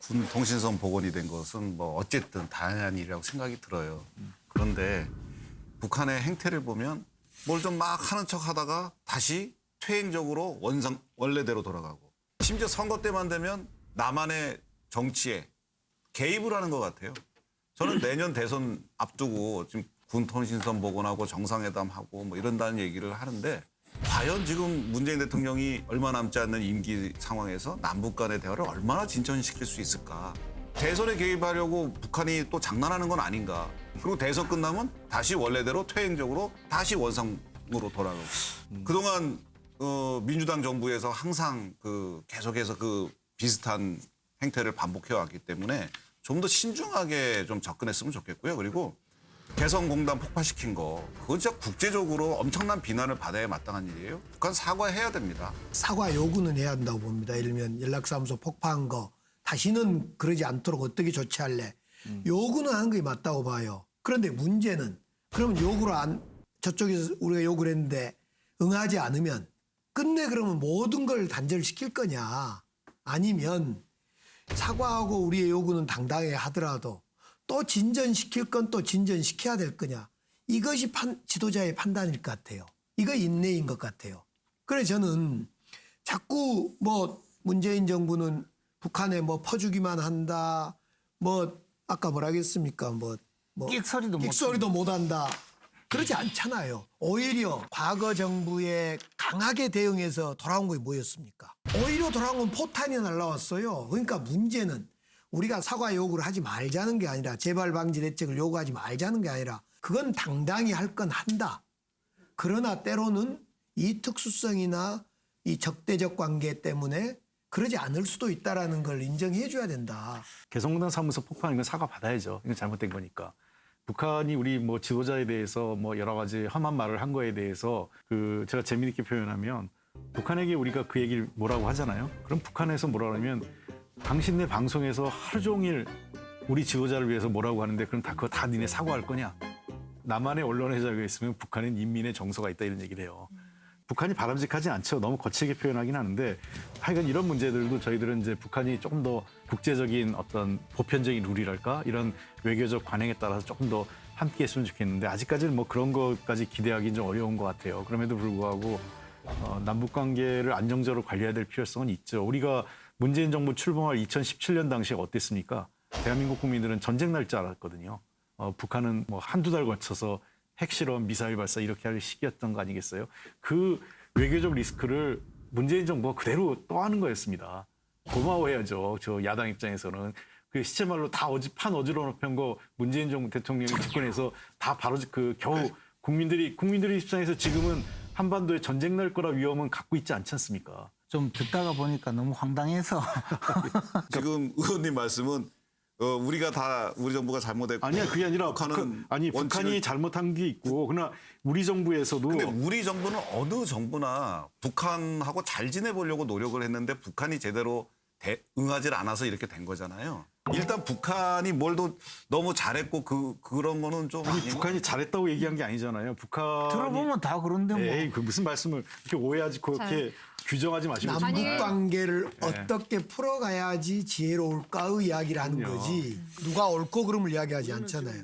군 통신선 복원이 된 것은 뭐 어쨌든 당연한 일이라고 생각이 들어요. 그런데 북한의 행태를 보면 뭘 좀 막 하는 척 하다가 다시 퇴행적으로 원래대로 돌아가고 심지어 선거 때만 되면 남한의 정치에 개입을 하는 것 같아요. 저는 내년 대선 앞두고 지금 군 통신선 복원하고 정상회담하고 뭐 이런다는 얘기를 하는데 과연 지금 문재인 대통령이 얼마 남지 않는 임기 상황에서 남북 간의 대화를 얼마나 진전시킬 수 있을까. 대선에 개입하려고 북한이 또 장난하는 건 아닌가. 그리고 대선 끝나면 다시 원래대로 퇴행적으로 다시 원상으로 돌아가고. 그동안 민주당 정부에서 항상 계속해서 비슷한 행태를 반복해왔기 때문에 좀 더 신중하게 좀 접근했으면 좋겠고요. 그리고 개성공단 폭파시킨 거 그건 진짜 국제적으로 엄청난 비난을 받아야 마땅한 일이에요. 북한 사과해야 됩니다. 사과 요구는 해야 한다고 봅니다. 예를 들면 연락사무소 폭파한 거 다시는 그러지 않도록 어떻게 조치할래. 요구는 하는 게 맞다고 봐요. 그런데 문제는 그러면 저쪽에서 우리가 요구를 했는데 응하지 않으면 끝내 그러면 모든 걸 단절시킬 거냐. 아니면 사과하고 우리의 요구는 당당히 하더라도 또 진전시킬 건 또 진전시켜야 될 거냐. 이것이 지도자의 판단일 것 같아요. 이거 인내인 것 같아요. 그래서 저는 자꾸 문재인 정부는 북한에 퍼주기만 한다. 아까 뭐라 했습니까? 끽소리도 못 한다. 그러지 않잖아요. 오히려 과거 정부에 강하게 대응해서 돌아온 게 뭐였습니까? 오히려 돌아온 건 포탄이 날라왔어요. 그러니까 문제는 우리가 사과 요구를 하지 말자는 게 아니라 재발 방지 대책을 요구하지 말자는 게 아니라 그건 당당히 할 건 한다. 그러나 때로는 이 특수성이나 이 적대적 관계 때문에 그러지 않을 수도 있다라는 걸 인정해 줘야 된다. 개성공단 사무소 폭파한 건 사과 받아야죠. 이건 잘못된 거니까. 북한이 우리 지도자에 대해서 여러 가지 험한 말을 한 거에 대해서 제가 재미있게 표현하면 북한에게 우리가 그 얘기를 뭐라고 하잖아요. 그럼 북한에서 뭐라 그러면 당신네 방송에서 하루 종일 우리 지도자를 위해서 뭐라고 하는데 그럼 그거 다 니네 사과할 거냐? 남한의 언론에 자유가 있으면 북한은 인민의 정서가 있다 이런 얘기를 해요. 북한이 바람직하지 않죠. 너무 거칠게 표현하긴 하는데 하여간 이런 문제들도 저희들은 이제 북한이 조금 더 국제적인 어떤 보편적인 룰이랄까 이런 외교적 관행에 따라서 조금 더 함께 했으면 좋겠는데 아직까지는 그런 것까지 기대하기는 좀 어려운 것 같아요. 그럼에도 불구하고 남북 관계를 안정적으로 관리해야 될 필요성은 있죠. 우리가 문재인 정부 출범할 2017년 당시에 어땠습니까? 대한민국 국민들은 전쟁 날 줄 알았거든요. 북한은 한두 달 거쳐서 핵실험, 미사일 발사 이렇게 할 시기였던 거 아니겠어요? 그 외교적 리스크를 문재인 정부가 그대로 또 하는 거였습니다. 고마워해야죠. 저 야당 입장에서는. 그 시체말로 다 판 어지러워 놓은 거 문재인 정부 대통령이 집권해서 다 바로 겨우 국민들이 입장에서 지금은 한반도에 전쟁 날 거라 위험은 갖고 있지 않지 않습니까? 좀 듣다가 보니까 너무 황당해서. 지금 의원님 말씀은 우리 정부가 잘못했고 아니야 그게 아니라 북한이 잘못한 게 있고 그러나 우리 정부에서도 근데 우리 정부는 어느 정부나 북한하고 잘 지내보려고 노력을 했는데 북한이 제대로 응하지 않아서 이렇게 된 거잖아요. 일단 북한이 너무 잘했고 그런 거는 좀 북한이 잘했다고 얘기한 게 아니잖아요. 북한이 들어보면 다 그런데 에이 그 무슨 말씀을 이렇게 오해하지 그렇게 규정하지 마시고 남북 관계를 어떻게 풀어가야지 지혜로울까의 이야기를 하는 거지. 누가 옳고 그름을 이야기하지 않잖아요.